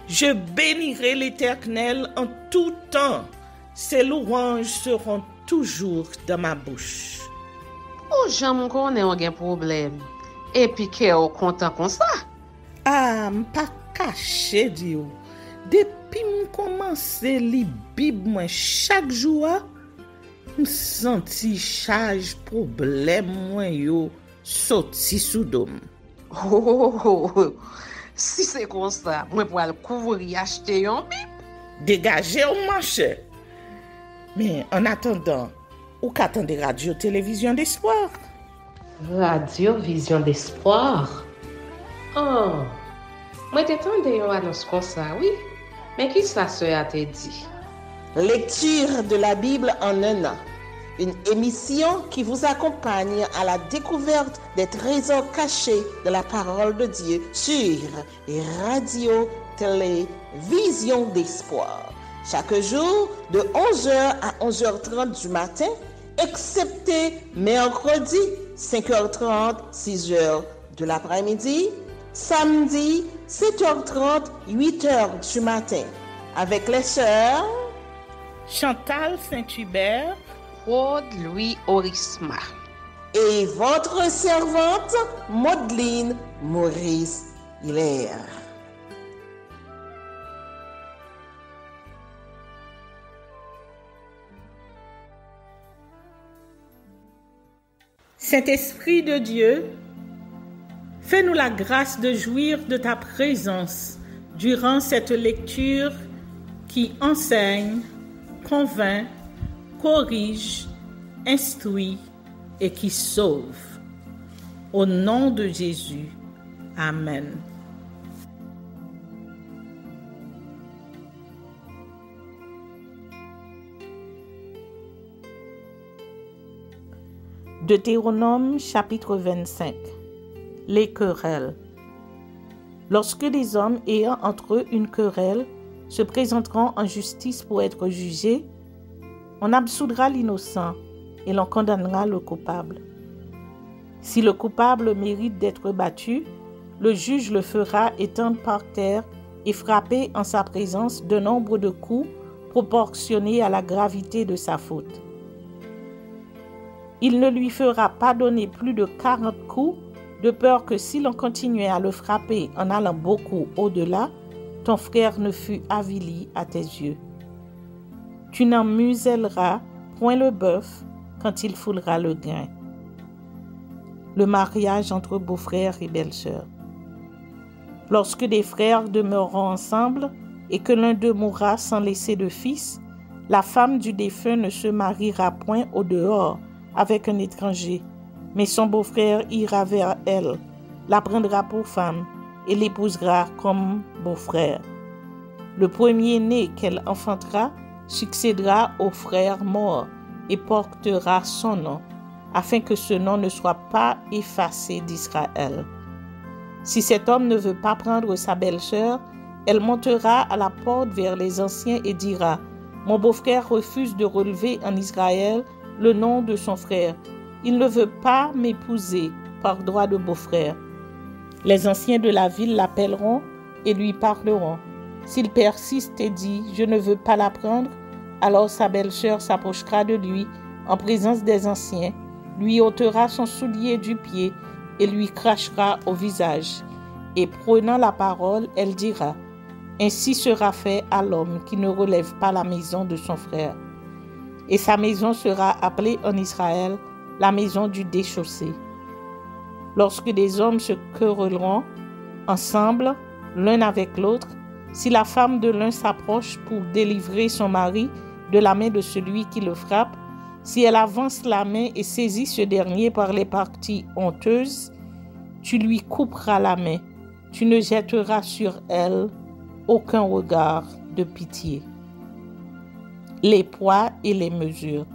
Je bénirai l'Éternel en tout temps. Ses louanges seront toujours dans ma bouche. Oh, j'aime qu'on ait un problème. Et puis qu'elle est content comme ça. Ah, m'pas caché, Dieu. Depuis que je commence à lire la Bible chaque jour, je sens charge problème moi yo sorti sous dôme. Oh, si c'est comme ça, moi pour aller couvrir acheter un Bible. Dégagez au marché. Mais en attendant, ou qu'attendez radio télévision d'espoir? Radio Vision d'Espoir. Oh, moi t'attendais une annonce comme ça, oui. Mais qui ça a te dit? Lecture de la Bible en un an. Une émission qui vous accompagne à la découverte des trésors cachés de la parole de Dieu sur Radio Télévision d'Espoir. Chaque jour de 11h à 11h30 du matin, excepté mercredi 5h30, 6h de l'après-midi, samedi 7h30, 8h du matin, avec les sœurs Chantal Saint-Hubert, Claude Louis Orisma et votre servante Maudeline Maurice Hilaire. Saint-Esprit de Dieu, fais-nous la grâce de jouir de ta présence durant cette lecture qui enseigne, convainc, corrige, instruit et qui sauve. Au nom de Jésus. Amen. Deutéronome chapitre 25. Les querelles. Lorsque les hommes ayant entre eux une querelle se présenteront en justice pour être jugés, on absoudra l'innocent et l'on condamnera le coupable. Si le coupable mérite d'être battu, le juge le fera étendre par terre et frapper en sa présence d'un nombre de coups proportionné à la gravité de sa faute. Il ne lui fera pas donner plus de 40 coups, de peur que si l'on continuait à le frapper en allant beaucoup au-delà, ton frère ne fût avili à tes yeux. Tu n'en muselleras point le bœuf quand il foulera le grain. Le mariage entre beau-frère et belle-sœur. Lorsque des frères demeureront ensemble et que l'un d'eux mourra sans laisser de fils, la femme du défunt ne se mariera point au dehors avec un étranger, mais son beau-frère ira vers elle, la prendra pour femme et l'épousera comme beau-frère. Le premier-né qu'elle enfantera succédera au frère mort et portera son nom, afin que ce nom ne soit pas effacé d'Israël. Si cet homme ne veut pas prendre sa belle-sœur, elle montera à la porte vers les anciens et dira « Mon beau-frère refuse de relever en Israël le nom de son frère. Il ne veut pas m'épouser par droit de beau-frère. » Les anciens de la ville l'appelleront et lui parleront. S'il persiste et dit « Je ne veux pas la prendre », alors sa belle-sœur s'approchera de lui en présence des anciens, lui ôtera son soulier du pied et lui crachera au visage. Et prenant la parole, elle dira « Ainsi sera fait à l'homme qui ne relève pas la maison de son frère. » Et sa maison sera appelée en Israël la maison du déchaussé. Lorsque des hommes se querelleront ensemble, l'un avec l'autre, si la femme de l'un s'approche pour délivrer son mari de la main de celui qui le frappe, si elle avance la main et saisit ce dernier par les parties honteuses, tu lui couperas la main. Tu ne jetteras sur elle aucun regard de pitié. Les poids et les mesures.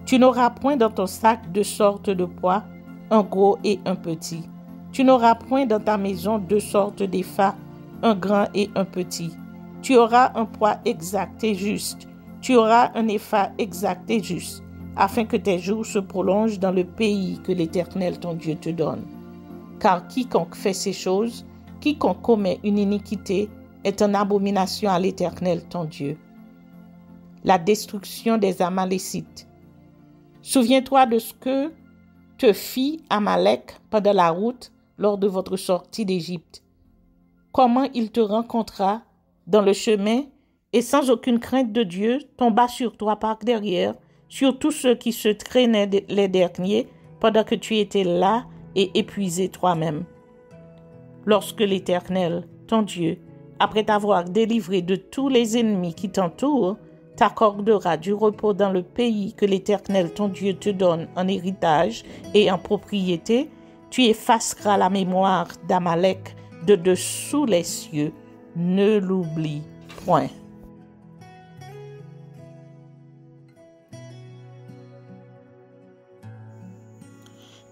Tu n'auras point dans ton sac deux sortes de poids, un gros et un petit. Tu n'auras point dans ta maison deux sortes d'effats, un grand et un petit. Tu auras un poids exact et juste. Tu auras un épha exact et juste, afin que tes jours se prolongent dans le pays que l'Éternel ton Dieu te donne. Car quiconque fait ces choses, quiconque commet une iniquité, est une abomination à l'Éternel ton Dieu. La destruction des Amalécites. Souviens-toi de ce que te fit Amalek pendant la route lors de votre sortie d'Égypte. Comment il te rencontra dans le chemin et sans aucune crainte de Dieu tomba sur toi par derrière, sur tous ceux qui se traînaient les derniers pendant que tu étais là et épuisé toi-même. Lorsque l'Éternel, ton Dieu, après t'avoir délivré de tous les ennemis qui t'entourent, t'accordera du repos dans le pays que l'Éternel, ton Dieu, te donne en héritage et en propriété, tu effaceras la mémoire d'Amalek de dessous les cieux. Ne l'oublie point.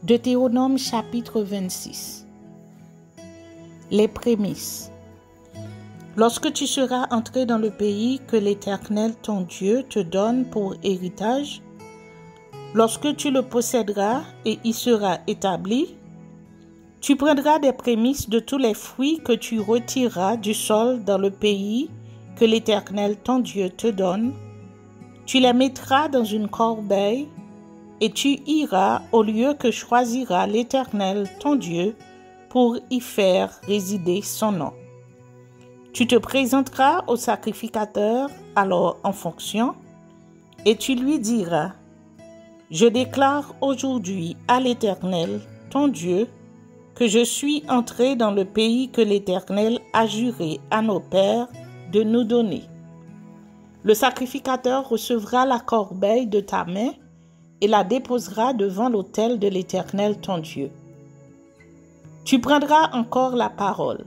Deutéronome chapitre 26. Les prémices. Lorsque tu seras entré dans le pays que l'Éternel ton Dieu te donne pour héritage, lorsque tu le posséderas et y seras établi, tu prendras des prémices de tous les fruits que tu retireras du sol dans le pays que l'Éternel ton Dieu te donne. Tu les mettras dans une corbeille et tu iras au lieu que choisira l'Éternel ton Dieu pour y faire résider son nom. Tu te présenteras au sacrificateur alors en fonction et tu lui diras: Je déclare aujourd'hui à l'Éternel ton Dieu que je suis entré dans le pays que l'Éternel a juré à nos pères de nous donner. Le sacrificateur recevra la corbeille de ta main et la déposera devant l'autel de l'Éternel ton Dieu. Tu prendras encore la parole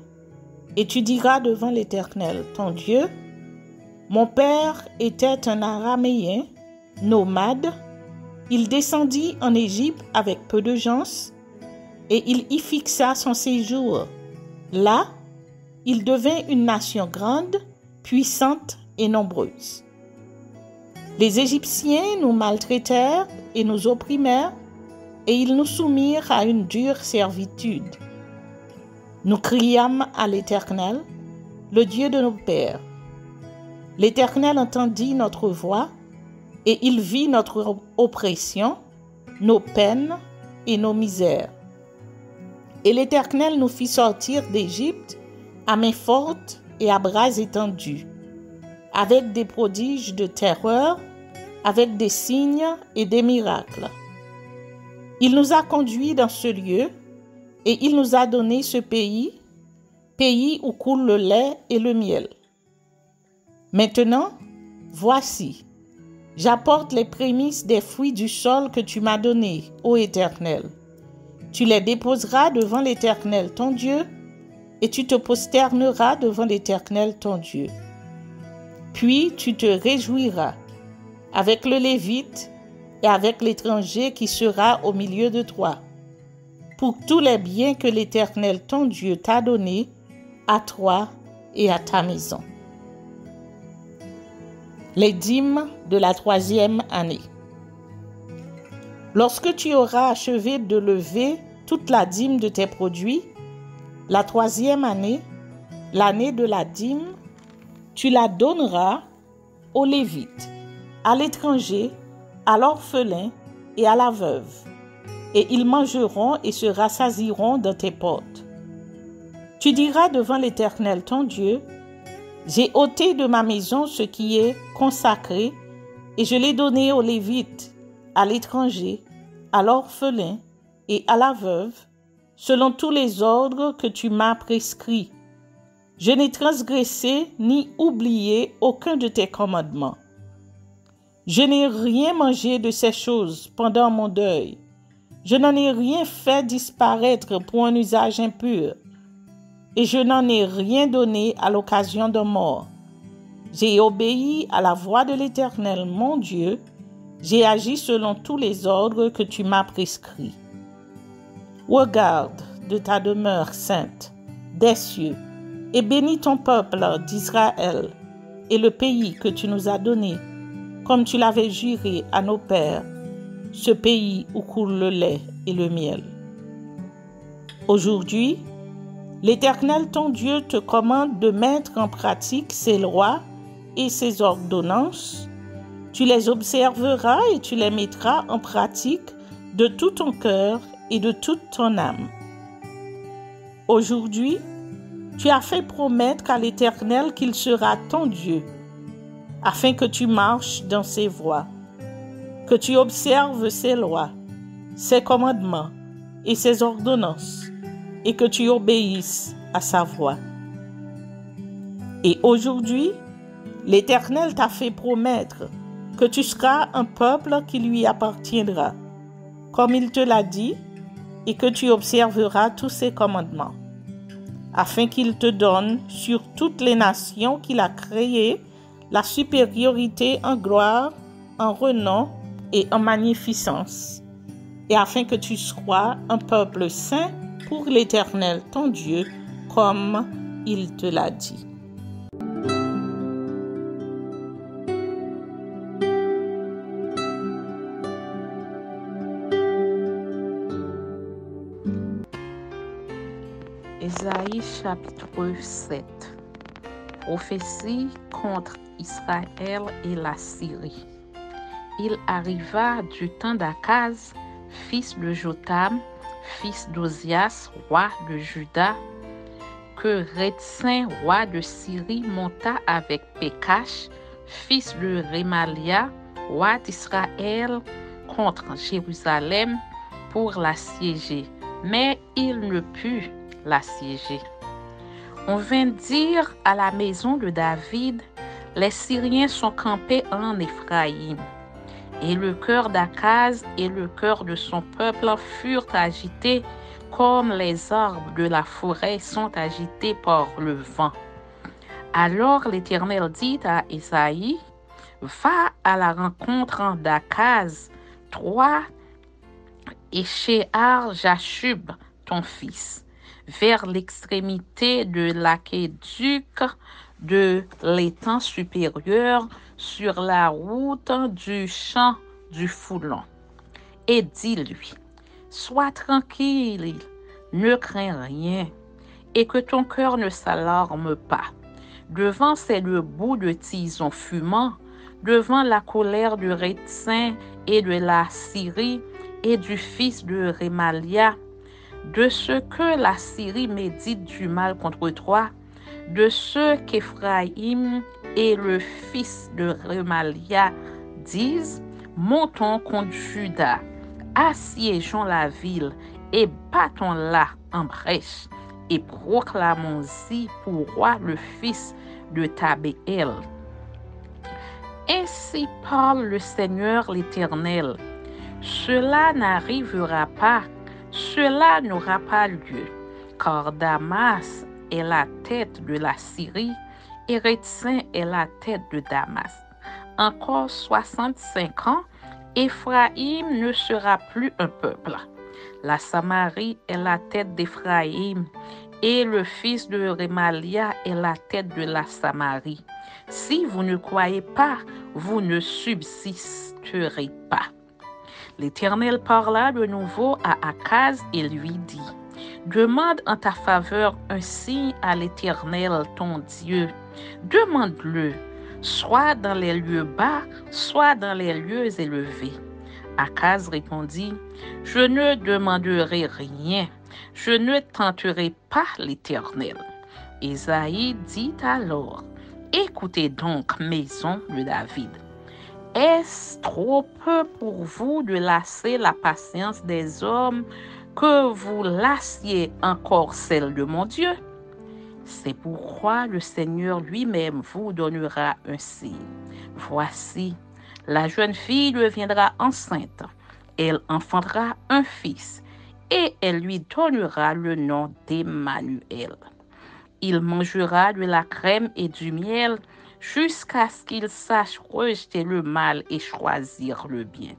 et tu diras devant l'Éternel ton Dieu: Mon père était un Araméen, nomade. Il descendit en Égypte avec peu de gens et il y fixa son séjour. Là, il devint une nation grande, puissante et nombreuse. Les Égyptiens nous maltraitèrent et nous opprimèrent, et ils nous soumirent à une dure servitude. Nous criâmes à l'Éternel, le Dieu de nos pères. L'Éternel entendit notre voix, et il vit notre oppression, nos peines et nos misères. Et l'Éternel nous fit sortir d'Égypte à main forte et à bras étendus, avec des prodiges de terreur, avec des signes et des miracles. Il nous a conduits dans ce lieu et il nous a donné ce pays, pays où coule le lait et le miel. Maintenant, voici, j'apporte les prémices des fruits du sol que tu m'as donnés, ô Éternel. Tu les déposeras devant l'Éternel ton Dieu et tu te prosterneras devant l'Éternel ton Dieu. Puis tu te réjouiras avec le Lévite et avec l'étranger qui sera au milieu de toi, pour tous les biens que l'Éternel ton Dieu t'a donnés à toi et à ta maison. Les dîmes de la 3e année. Lorsque tu auras achevé de lever toute la dîme de tes produits, la 3e année, l'année de la dîme, tu la donneras aux Lévites, à l'étranger, à l'orphelin et à la veuve, et ils mangeront et se rassasieront dans tes portes. Tu diras devant l'Éternel ton Dieu: J'ai ôté de ma maison ce qui est consacré, et je l'ai donné aux Lévites, à l'étranger, à l'orphelin et à la veuve, selon tous les ordres que tu m'as prescrits. Je n'ai transgressé ni oublié aucun de tes commandements. Je n'ai rien mangé de ces choses pendant mon deuil. Je n'en ai rien fait disparaître pour un usage impur, et je n'en ai rien donné à l'occasion d'un mort. J'ai obéi à la voix de l'Éternel, mon Dieu. J'ai agi selon tous les ordres que tu m'as prescrits. Regarde de ta demeure sainte des cieux et bénis ton peuple d'Israël et le pays que tu nous as donné, comme tu l'avais juré à nos pères, ce pays où coule le lait et le miel. Aujourd'hui, L'Éternel ton Dieu te commande de mettre en pratique ses lois et ses ordonnances. Tu les observeras et tu les mettras en pratique de tout ton cœur et de toute ton âme. Aujourd'hui, tu as fait promettre à l'Éternel qu'il sera ton Dieu, afin que tu marches dans ses voies, que tu observes ses lois, ses commandements et ses ordonnances, et que tu obéisses à sa voix. Et aujourd'hui, l'Éternel t'a fait promettre que tu seras un peuple qui lui appartiendra, comme il te l'a dit, et que tu observeras tous ses commandements, afin qu'il te donne sur toutes les nations qu'il a créées la supériorité en gloire, en renom et en magnificence, et afin que tu sois un peuple saint pour l'Éternel ton Dieu, comme il te l'a dit. Ésaïe chapitre 7. Prophétie contre Israël et la Syrie. Il arriva du temps d'Akaz, fils de Jotham, fils d'Ozias, roi de Juda, que Rétsin, roi de Syrie, monta avec Pékash, fils de Rémalia, roi d'Israël, contre Jérusalem pour l'assiéger, mais il ne put l'assiéger. On vint dire à la maison de David, les Syriens sont campés en Éphraïm. Et le cœur d'Akaz et le cœur de son peuple furent agités comme les arbres de la forêt sont agités par le vent. Alors l'Éternel dit à Ésaïe, va à la rencontre d'Akaz, toi et Shear-Jashub, ton fils, vers l'extrémité de l'aqueduc de l'étang supérieur sur la route du champ du Foulon. Et dis-lui, sois tranquille, ne crains rien, et que ton cœur ne s'alarme pas. Devant c'est le bout de tison fumant, devant la colère du Rétsin et de la Syrie et du fils de Rémalia, de ce que la Syrie médite du mal contre toi, de ce qu'Éphraïm et le fils de Rémalia disent, montons contre Juda, assiégeons la ville et battons-la en brèche, et proclamons-y pour roi le fils de Tabéel. Ainsi parle le Seigneur l'Éternel, cela n'arrivera pas, cela n'aura pas lieu, car Damas est la tête de la Syrie et Rétsin est la tête de Damas. Encore 65 ans, Éphraïm ne sera plus un peuple. La Samarie est la tête d'Éphraïm et le fils de Rémalia est la tête de la Samarie. Si vous ne croyez pas, vous ne subsisterez pas. L'Éternel parla de nouveau à Akaz et lui dit, demande en ta faveur un signe à l'Éternel ton Dieu. Demande-le, soit dans les lieux bas, soit dans les lieux élevés. Akaz répondit, je ne demanderai rien, je ne tenterai pas l'Éternel. Ésaïe dit alors, écoutez donc, maison de David. Est-ce trop peu pour vous de lasser la patience des hommes que vous lassiez encore celle de mon Dieu? C'est pourquoi le Seigneur lui-même vous donnera un signe. Voici, la jeune fille deviendra enceinte. Elle enfantera un fils et elle lui donnera le nom d'Emmanuel. Il mangera de la crème et du miel jusqu'à ce qu'il sache rejeter le mal et choisir le bien.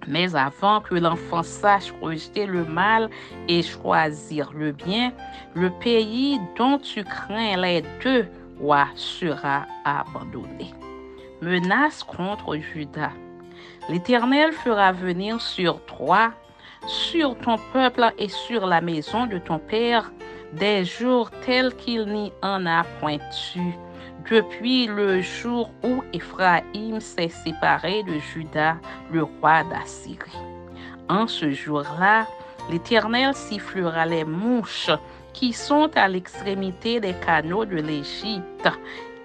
Mais avant que l'enfant sache rejeter le mal et choisir le bien, le pays dont tu crains les deux rois sera abandonné. Menace contre Juda. L'Éternel fera venir sur toi, sur ton peuple et sur la maison de ton père, des jours tels qu'il n'y en a point eu, depuis le jour où Éphraïm s'est séparé de Juda, le roi d'Assyrie. En ce jour-là, l'Éternel sifflera les mouches qui sont à l'extrémité des canaux de l'Égypte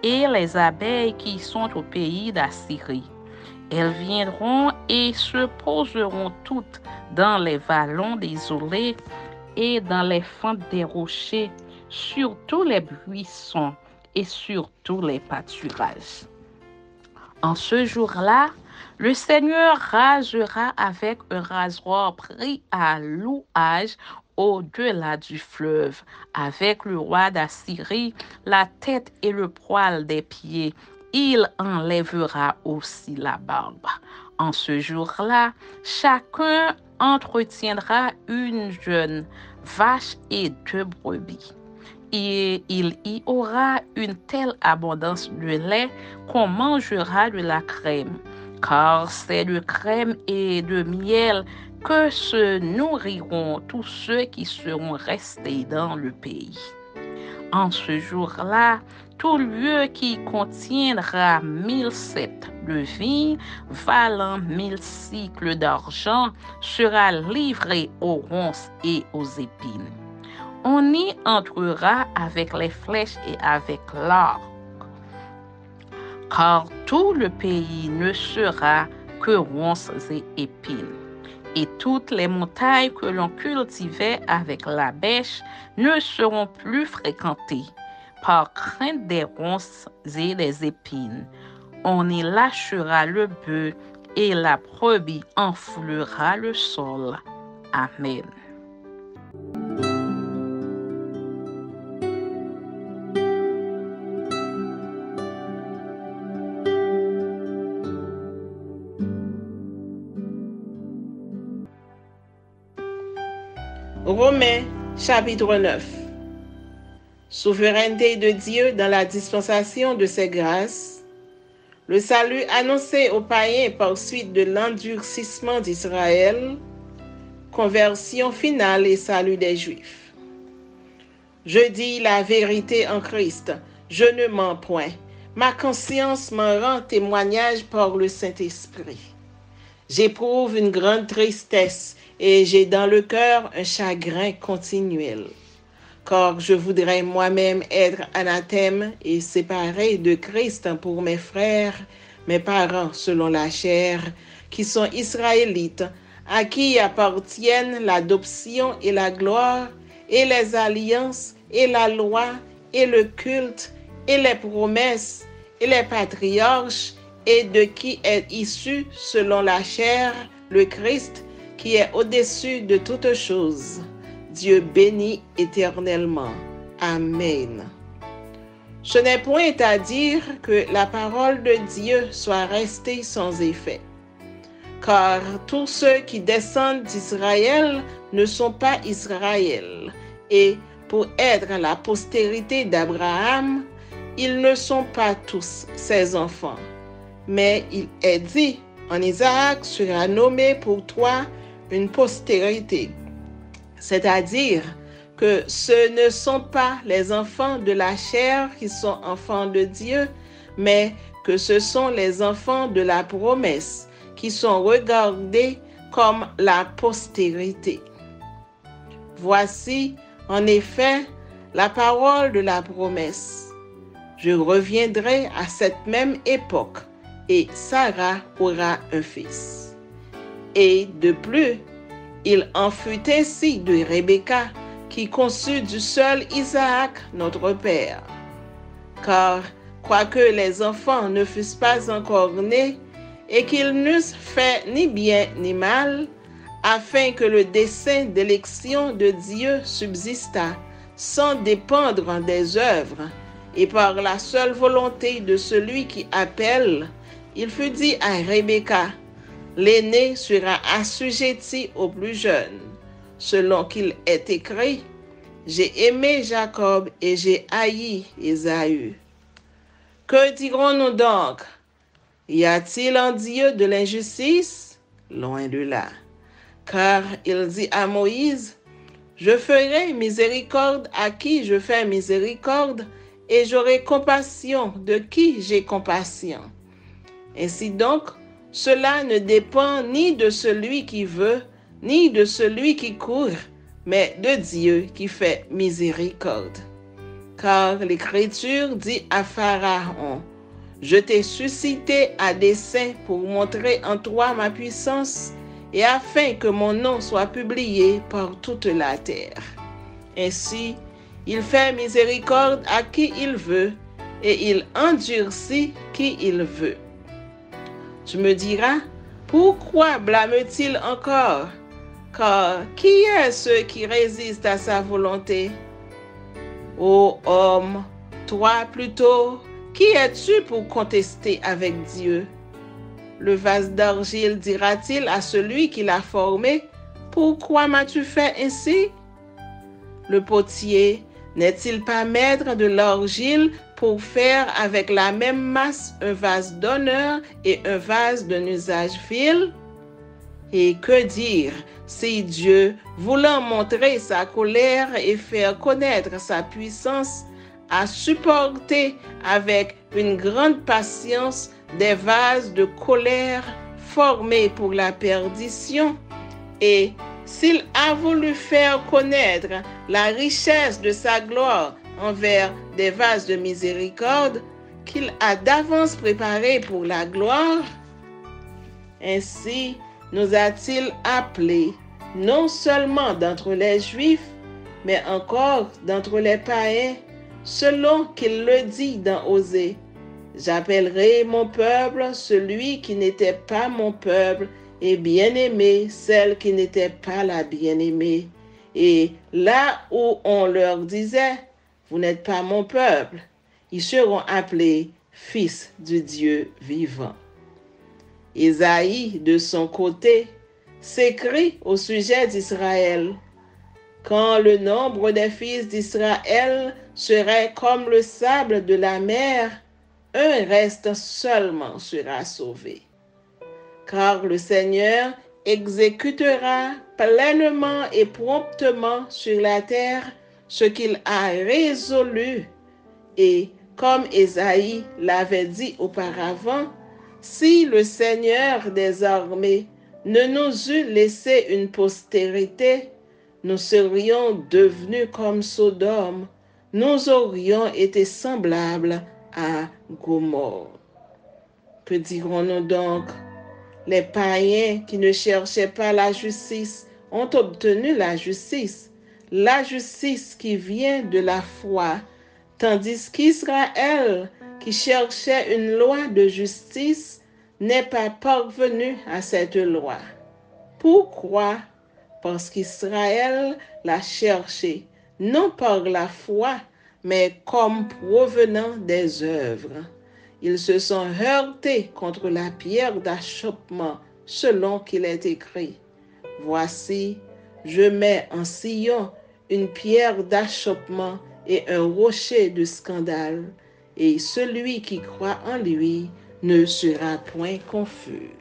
et les abeilles qui sont au pays d'Assyrie. Elles viendront et se poseront toutes dans les vallons désolés et dans les fentes des rochers, sur tous les buissons et sur tous les pâturages. En ce jour-là, le Seigneur rasera avec un rasoir pris à louage au-delà du fleuve, avec le roi d'Assyrie, la tête et le poil des pieds. Il enlèvera aussi la barbe. En ce jour-là, chacun entretiendra une jeune vache et 2 brebis. Et il y aura une telle abondance de lait qu'on mangera de la crème, car c'est de crème et de miel que se nourriront tous ceux qui seront restés dans le pays. En ce jour-là, tout lieu qui contiendra 1000 sept de vigne valant 1000 cycles d'argent sera livré aux ronces et aux épines. On y entrera avec les flèches et avec l'arc, car tout le pays ne sera que ronces et épines. Et toutes les montagnes que l'on cultivait avec la bêche ne seront plus fréquentées, par crainte des ronces et des épines. On y lâchera le bœuf et la brebis enflera le sol. Amen. Romains chapitre 9. Souveraineté de Dieu dans la dispensation de ses grâces. Le salut annoncé aux païens par suite de l'endurcissement d'Israël. Conversion finale et salut des Juifs. Je dis la vérité en Christ, je ne mens point. Ma conscience m'en rend témoignage par le Saint-Esprit. J'éprouve une grande tristesse et j'ai dans le cœur un chagrin continuel. Car je voudrais moi-même être anathème et séparé de Christ pour mes frères, mes parents selon la chair, qui sont israélites, à qui appartiennent l'adoption et la gloire, et les alliances, et la loi, et le culte, et les promesses, et les patriarches, et de qui est issu selon la chair le Christ, qui est au-dessus de toutes choses. Dieu béni éternellement. Amen. Ce n'est point à dire que la parole de Dieu soit restée sans effet, car tous ceux qui descendent d'Israël ne sont pas Israël, et pour être la postérité d'Abraham, ils ne sont pas tous ses enfants. Mais il est dit, en Isaac sera nommé pour toi une postérité, c'est-à-dire que ce ne sont pas les enfants de la chair qui sont enfants de Dieu, mais que ce sont les enfants de la promesse qui sont regardés comme la postérité. Voici, en effet, la parole de la promesse. Je reviendrai à cette même époque, et Sarah aura un fils. Et de plus, il en fut ainsi de Rebecca, qui conçut du seul Isaac, notre père. Car, quoique les enfants ne fussent pas encore nés, et qu'ils n'eussent fait ni bien ni mal, afin que le dessein d'élection de Dieu subsistât, sans dépendre des œuvres, et par la seule volonté de celui qui appelle, il fut dit à Rebecca, l'aîné sera assujetti au plus jeune, selon qu'il est écrit, j'ai aimé Jacob et j'ai haï Ésaü. Que dirons-nous donc? Y a-t-il en Dieu de l'injustice? Loin de là. Car il dit à Moïse, Je ferai miséricorde à qui je fais miséricorde, et j'aurai compassion de qui j'ai compassion. Ainsi donc, cela ne dépend ni de celui qui veut, ni de celui qui court, mais de Dieu qui fait miséricorde. Car l'Écriture dit à Pharaon, « Je t'ai suscité à dessein pour montrer en toi ma puissance, et afin que mon nom soit publié par toute la terre. » Ainsi, il fait miséricorde à qui il veut, et il endurcit qui il veut. Tu me diras, pourquoi blâme-t-il encore? Car qui est ceux qui résistent à sa volonté? Ô homme, toi plutôt, qui es-tu pour contester avec Dieu? Le vase d'argile dira-t-il à celui qui l'a formé, « Pourquoi m'as-tu fait ainsi ?» Le potier n'est-il pas maître de l'argile pour faire avec la même masse un vase d'honneur et un vase d'un usage vil? Et que dire si Dieu, voulant montrer sa colère et faire connaître sa puissance, a supporté avec une grande patience des vases de colère formés pour la perdition, et s'il a voulu faire connaître la richesse de sa gloire envers des vases de miséricorde qu'il a d'avance préparés pour la gloire, ainsi nous a-t-il appelés, non seulement d'entre les Juifs, mais encore d'entre les païens, selon qu'il le dit dans Osée. J'appellerai mon peuple celui qui n'était pas mon peuple, et bien-aimé celle qui n'était pas la bien-aimée. Et là où on leur disait, vous n'êtes pas mon peuple, ils seront appelés fils du Dieu vivant. Isaïe, de son côté, s'écrit au sujet d'Israël. Quand le nombre des fils d'Israël serait comme le sable de la mer, un reste seulement sera sauvé. Car le Seigneur exécutera pleinement et promptement sur la terre ce qu'il a résolu. Et comme Ésaïe l'avait dit auparavant, si le Seigneur des armées ne nous eût laissé une postérité, nous serions devenus comme Sodome, nous aurions été semblables à Gomorrhe. Que dirons-nous donc? Les païens qui ne cherchaient pas la justice ont obtenu la justice qui vient de la foi, tandis qu'Israël, qui cherchait une loi de justice, n'est pas parvenu à cette loi. Pourquoi? Parce qu'Israël l'a cherché, non par la foi, mais comme provenant des œuvres. Ils se sont heurtés contre la pierre d'achoppement, selon qu'il est écrit. Voici, je mets en Sion une pierre d'achoppement et un rocher de scandale, et celui qui croit en lui ne sera point confus.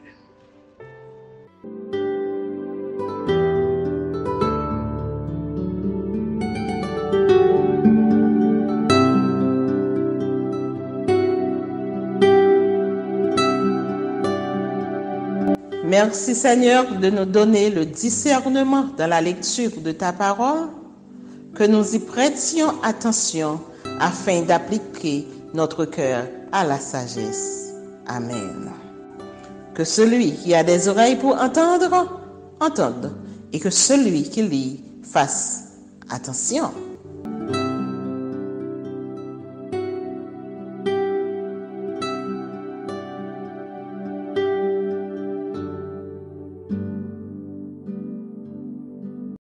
Merci Seigneur de nous donner le discernement dans la lecture de ta parole, que nous y prêtions attention afin d'appliquer notre cœur à la sagesse. Amen. Que celui qui a des oreilles pour entendre, entende, et que celui qui lit fasse attention.